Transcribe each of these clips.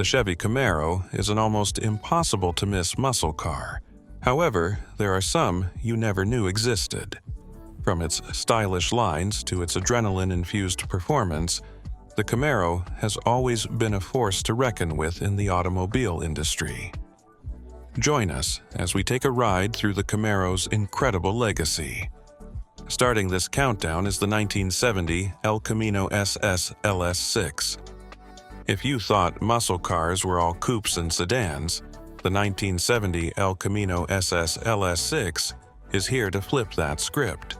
The Chevy Camaro is an almost impossible-to-miss muscle car. However, there are some you never knew existed. From its stylish lines to its adrenaline-infused performance, the Camaro has always been a force to reckon with in the automobile industry. Join us as we take a ride through the Camaro's incredible legacy. Starting this countdown is the 1970 El-Camino SS LS6. If you thought muscle cars were all coupes and sedans, the 1970 El-Camino SS LS6 is here to flip that script.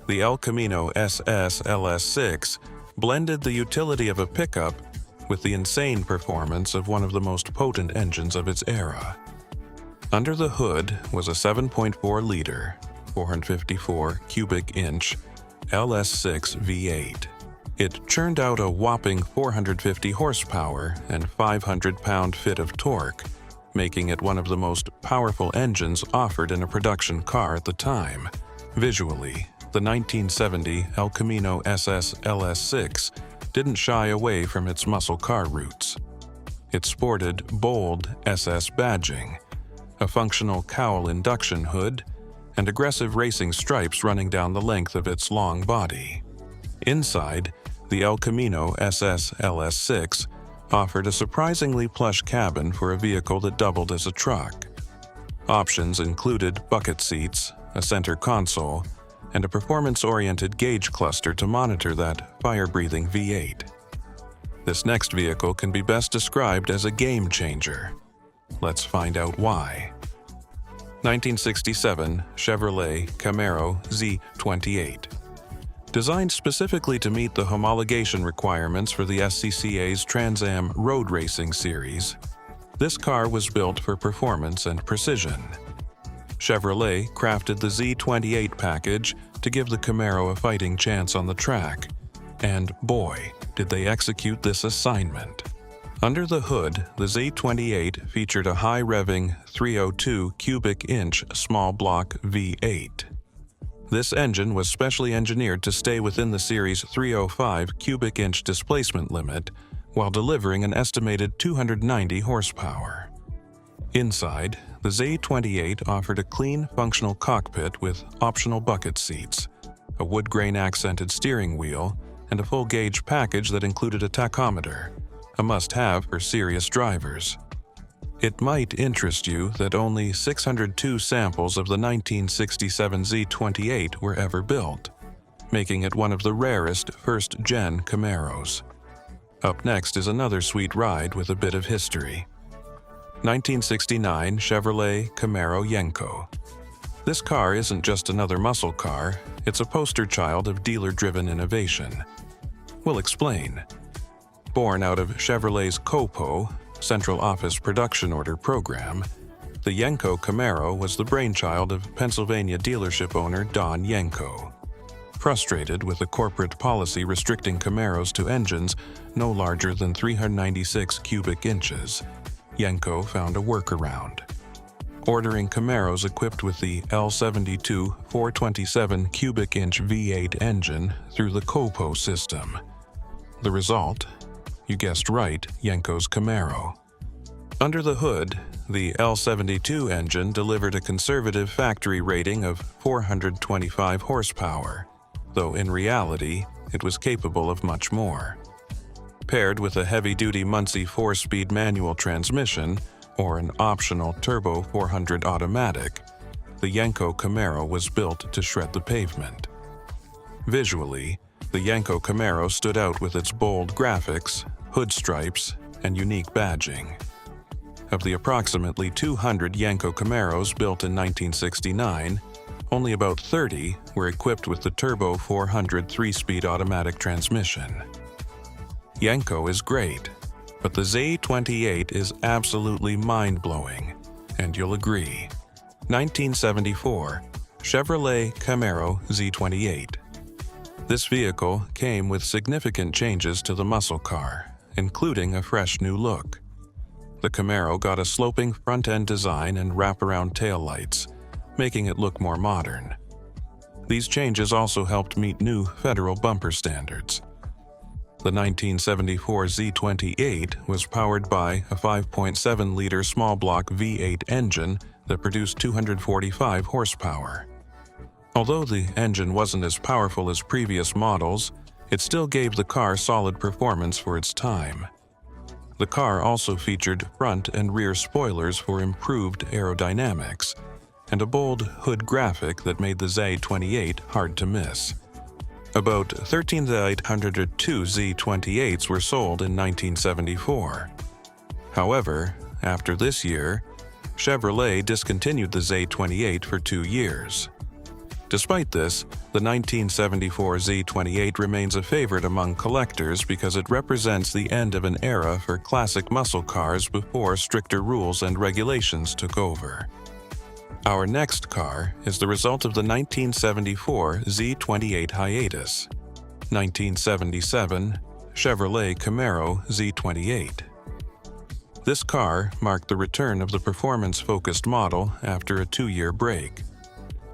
The El-Camino SS LS6 blended the utility of a pickup with the insane performance of one of the most potent engines of its era. Under the hood was a 7.4-liter, 454 cubic inch LS6 V8. It churned out a whopping 450 horsepower and 500 pound-feet of torque, making it one of the most powerful engines offered in a production car at the time. Visually, the 1970 El-Camino SS LS6 didn't shy away from its muscle car roots. It sported bold SS badging, a functional cowl induction hood, and aggressive racing stripes running down the length of its long body. Inside, the El-Camino SS LS6 offered a surprisingly plush cabin for a vehicle that doubled as a truck. Options included bucket seats, a center console, and a performance-oriented gauge cluster to monitor that fire-breathing V8. This next vehicle can be best described as a game-changer. Let's find out why. 1967 Chevrolet Camaro Z28. Designed specifically to meet the homologation requirements for the SCCA's Trans Am Road Racing Series, this car was built for performance and precision. Chevrolet crafted the Z28 package to give the Camaro a fighting chance on the track, and boy, did they execute this assignment. Under the hood, the Z28 featured a high-revving 302 cubic inch small block V8. This engine was specially engineered to stay within the series 305 cubic inch displacement limit while delivering an estimated 290 horsepower. Inside, the Z28 offered a clean, functional cockpit with optional bucket seats, a wood grain accented steering wheel, and a full-gauge package that included a tachometer, a must-have for serious drivers. It might interest you that only 602 samples of the 1967 Z28 were ever built, making it one of the rarest first-gen Camaros. Up next is another sweet ride with a bit of history. 1969 Chevrolet Camaro Yenko. This car isn't just another muscle car, it's a poster child of dealer-driven innovation. We'll explain. Born out of Chevrolet's COPO, Central Office Production Order Program, the Yenko Camaro was the brainchild of Pennsylvania dealership owner Don Yenko. Frustrated with a corporate policy restricting Camaros to engines no larger than 396 cubic inches, Yenko found a workaround. Ordering Camaros equipped with the L72 427 cubic inch V8 engine through the COPO system. The result? You guessed right, Yenko's Camaro. Under the hood, the L72 engine delivered a conservative factory rating of 425 horsepower, though in reality, it was capable of much more. Paired with a heavy-duty Muncie 4-speed manual transmission or an optional Turbo 400 automatic, the Yenko Camaro was built to shred the pavement. Visually, the Yenko Camaro stood out with its bold graphics, hood stripes, and unique badging. Of the approximately 200 Yenko Camaros built in 1969, only about 30 were equipped with the Turbo 400 3-speed automatic transmission. Yenko is great, but the Z28 is absolutely mind-blowing, and you'll agree. 1974 Chevrolet Camaro Z28. This vehicle came with significant changes to the muscle car, including a fresh new look. The Camaro got a sloping front-end design and wraparound taillights, making it look more modern. These changes also helped meet new federal bumper standards. The 1974 Z28 was powered by a 5.7-liter small-block V8 engine that produced 245 horsepower. Although the engine wasn't as powerful as previous models, it still gave the car solid performance for its time. The car also featured front and rear spoilers for improved aerodynamics, and a bold hood graphic that made the Z28 hard to miss. About 13,802 Z28s were sold in 1974. However, after this year, Chevrolet discontinued the Z28 for 2 years. Despite this, the 1974 Z28 remains a favorite among collectors because it represents the end of an era for classic muscle cars before stricter rules and regulations took over. Our next car is the result of the 1974 Z28 hiatus. 1977 Chevrolet Camaro Z28. This car marked the return of the performance-focused model after a 2-year break.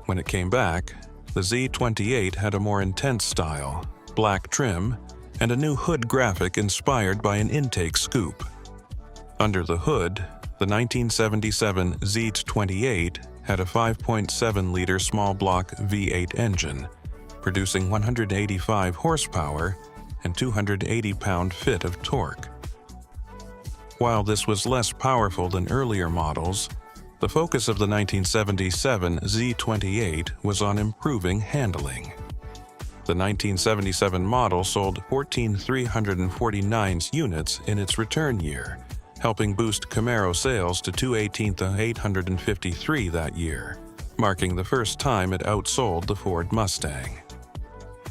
When it came back, the Z28 had a more intense style, black trim, and a new hood graphic inspired by an intake scoop. Under the hood, the 1977 Z28 had a 5.7-liter small-block V8 engine, producing 185 horsepower and 280 pound-feet of torque. While this was less powerful than earlier models, the focus of the 1977 Z28 was on improving handling. The 1977 model sold 14,349 units in its return year, helping boost Camaro sales to 218,853 that year, marking the first time it outsold the Ford Mustang.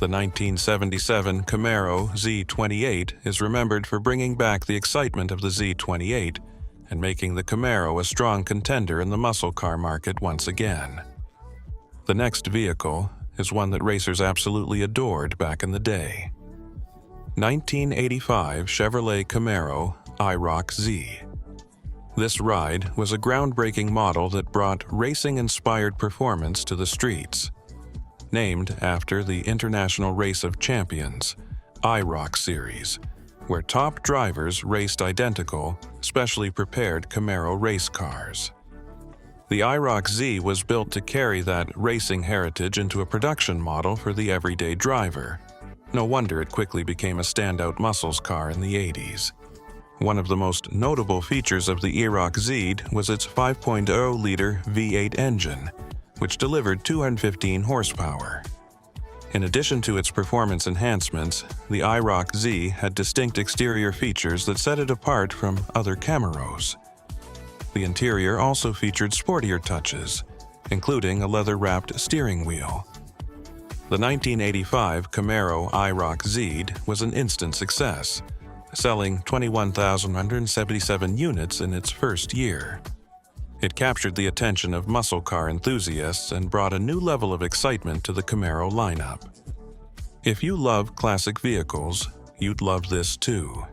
The 1977 Camaro Z28 is remembered for bringing back the excitement of the Z28 and making the Camaro a strong contender in the muscle car market once again. The next vehicle is one that racers absolutely adored back in the day. 1985 Chevrolet Camaro IROC Z. This ride was a groundbreaking model that brought racing-inspired performance to the streets. Named after the International Race of Champions, IROC series, where top drivers raced identical, specially prepared Camaro race cars. The IROC Z was built to carry that racing heritage into a production model for the everyday driver. No wonder it quickly became a standout muscles car in the 80s. One of the most notable features of the IROC Z was its 5.0-liter V8 engine, which delivered 215 horsepower. In addition to its performance enhancements, the IROC Z had distinct exterior features that set it apart from other Camaros. The interior also featured sportier touches, including a leather-wrapped steering wheel. The 1985 Camaro IROC Z was an instant success, selling 21,177 units in its first year. It captured the attention of muscle car enthusiasts and brought a new level of excitement to the Camaro lineup. If you love classic vehicles, you'd love this too.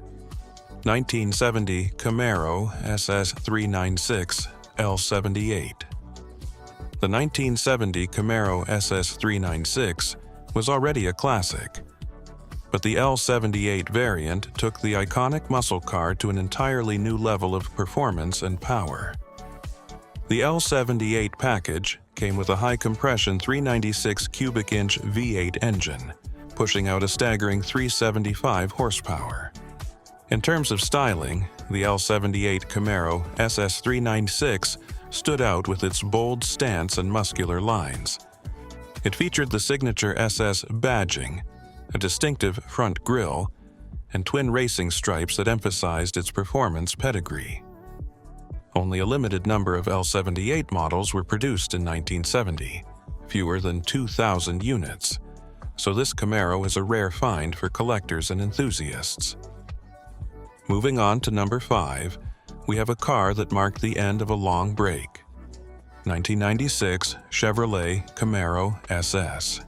1970 Camaro SS396 L78. The 1970 Camaro SS396 was already a classic, but the L78 variant took the iconic muscle car to an entirely new level of performance and power. The L78 package came with a high-compression 396 cubic inch V8 engine, pushing out a staggering 375 horsepower. In terms of styling, the L78 Camaro SS396 stood out with its bold stance and muscular lines. It featured the signature SS badging, a distinctive front grille, and twin racing stripes that emphasized its performance pedigree. Only a limited number of L78 models were produced in 1970, fewer than 2,000 units, so this Camaro is a rare find for collectors and enthusiasts. Moving on to number 5, we have a car that marked the end of a long break. 1996 Chevrolet Camaro SS.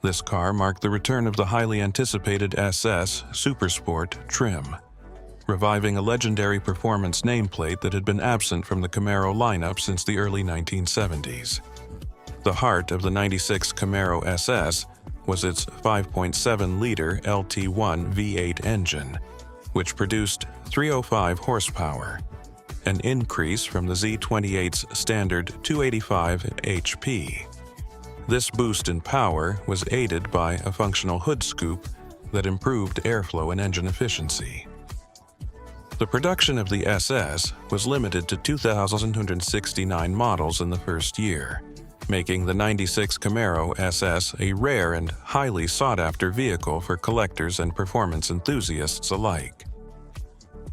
This car marked the return of the highly anticipated SS Supersport trim, reviving a legendary performance nameplate that had been absent from the Camaro lineup since the early 1970s. The heart of the 96 Camaro SS was its 5.7-liter LT1 V8 engine, which produced 305 horsepower, an increase from the Z28's standard 285 HP. This boost in power was aided by a functional hood scoop that improved airflow and engine efficiency. The production of the SS was limited to 2,269 models in the first year, making the '96 Camaro SS a rare and highly sought-after vehicle for collectors and performance enthusiasts alike.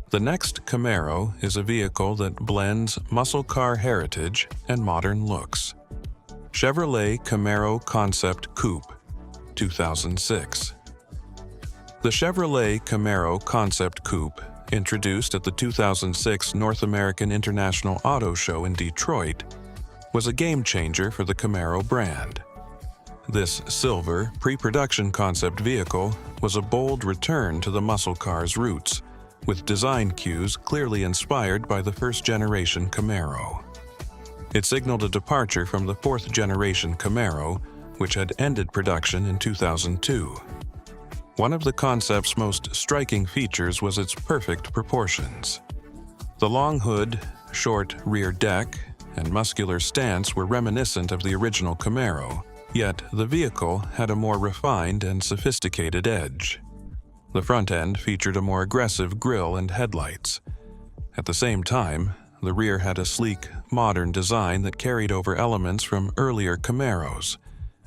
The next Camaro is a vehicle that blends muscle car heritage and modern looks. Chevrolet Camaro Concept Coupe, 2006. The Chevrolet Camaro Concept Coupe, introduced at the 2006 North American International Auto Show in Detroit, was a game-changer for the Camaro brand. This silver, pre-production concept vehicle was a bold return to the muscle car's roots, with design cues clearly inspired by the first-generation Camaro. It signaled a departure from the fourth-generation Camaro, which had ended production in 2002. One of the concept's most striking features was its perfect proportions. The long hood, short rear deck, and muscular stance were reminiscent of the original Camaro, yet the vehicle had a more refined and sophisticated edge. The front end featured a more aggressive grille and headlights. At the same time, the rear had a sleek, modern design that carried over elements from earlier Camaros,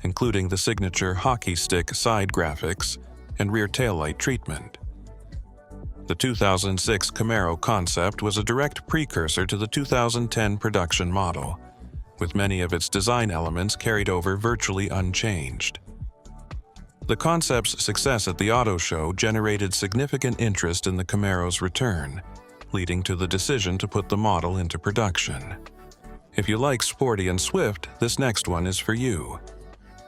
including the signature hockey stick side graphics and rear taillight treatment. The 2006 Camaro concept was a direct precursor to the 2010 production model, with many of its design elements carried over virtually unchanged. The concept's success at the auto show generated significant interest in the Camaro's return, leading to the decision to put the model into production. If you like sporty and swift, this next one is for you.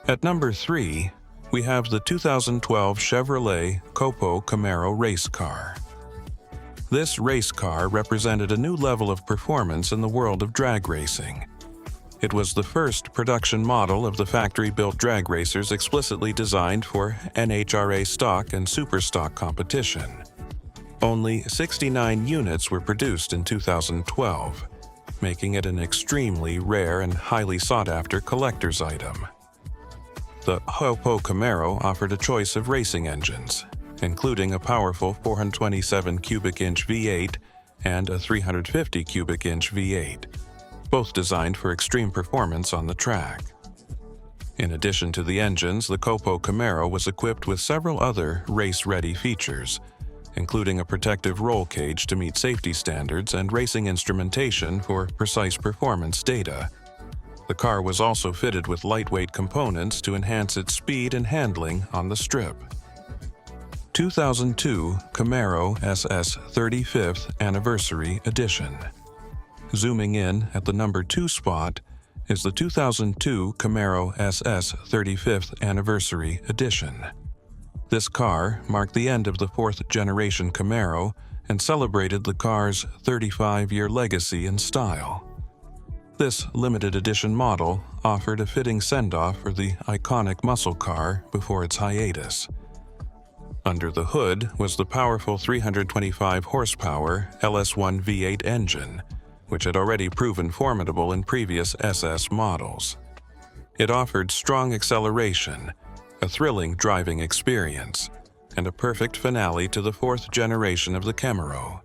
At number 3, we have the 2012 Chevrolet COPO Camaro race car. This race car represented a new level of performance in the world of drag racing. It was the first production model of the factory-built drag racers explicitly designed for NHRA stock and super stock competition. Only 69 units were produced in 2012, making it an extremely rare and highly sought-after collector's item. The COPO Camaro offered a choice of racing engines, including a powerful 427 cubic inch V8 and a 350 cubic inch V8, both designed for extreme performance on the track. In addition to the engines, the COPO Camaro was equipped with several other race-ready features, including a protective roll cage to meet safety standards and racing instrumentation for precise performance data. The car was also fitted with lightweight components to enhance its speed and handling on the strip. 2002 Camaro SS 35th Anniversary Edition. Zooming in at the number 2 spot is the 2002 Camaro SS 35th Anniversary Edition. This car marked the end of the fourth-generation Camaro and celebrated the car's 35-year legacy and style. This limited edition model offered a fitting send-off for the iconic muscle car before its hiatus. Under the hood was the powerful 325 horsepower LS1 V8 engine, which had already proven formidable in previous SS models. It offered strong acceleration, a thrilling driving experience, and a perfect finale to the fourth generation of the Camaro.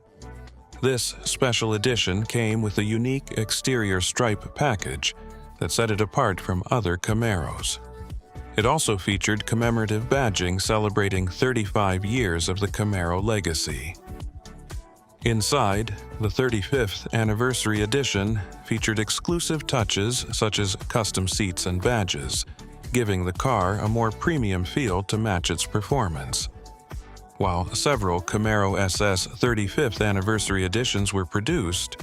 This special edition came with a unique exterior stripe package that set it apart from other Camaros. It also featured commemorative badging celebrating 35 years of the Camaro legacy. Inside, the 35th Anniversary Edition featured exclusive touches such as custom seats and badges, giving the car a more premium feel to match its performance. While several Camaro SS 35th Anniversary Editions were produced,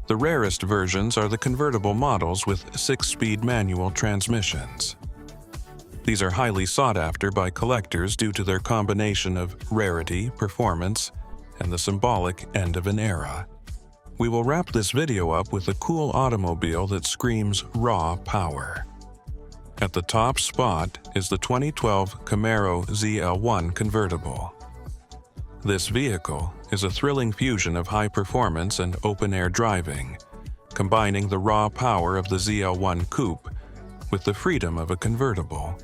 the rarest versions are the convertible models with 6-speed manual transmissions. These are highly sought after by collectors due to their combination of rarity, performance, and the symbolic end of an era. We will wrap this video up with a cool automobile that screams raw power. At the top spot is the 2012 Camaro ZL1 convertible. This vehicle is a thrilling fusion of high performance and open-air driving, combining the raw power of the ZL1 Coupe with the freedom of a convertible.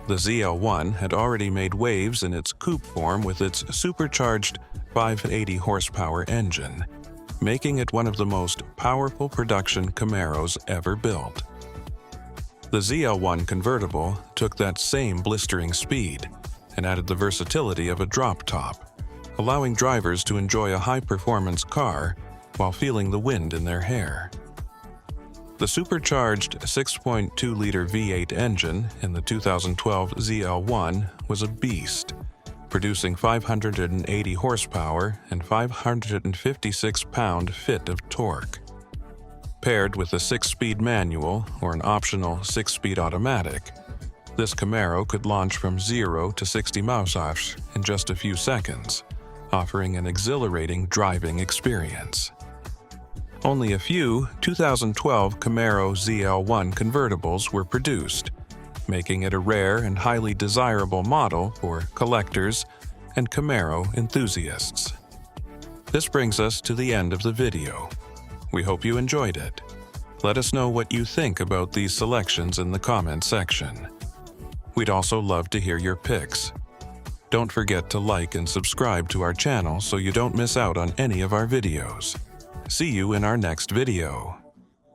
The ZL1 had already made waves in its coupe form with its supercharged 580 horsepower engine, making it one of the most powerful production Camaros ever built. The ZL1 convertible took that same blistering speed and added the versatility of a drop top, allowing drivers to enjoy a high-performance car while feeling the wind in their hair. The supercharged 6.2-liter V8 engine in the 2012 ZL1 was a beast, producing 580 horsepower and 556 pound-feet of torque. Paired with a 6-speed manual or an optional 6-speed automatic, this Camaro could launch from 0 to 60 mph in just a few seconds, offering an exhilarating driving experience. Only a few 2012 Camaro ZL1 convertibles were produced, making it a rare and highly desirable model for collectors and Camaro enthusiasts. This brings us to the end of the video. We hope you enjoyed it. Let us know what you think about these selections in the comment section. We'd also love to hear your picks. Don't forget to like and subscribe to our channel so you don't miss out on any of our videos. See you in our next video.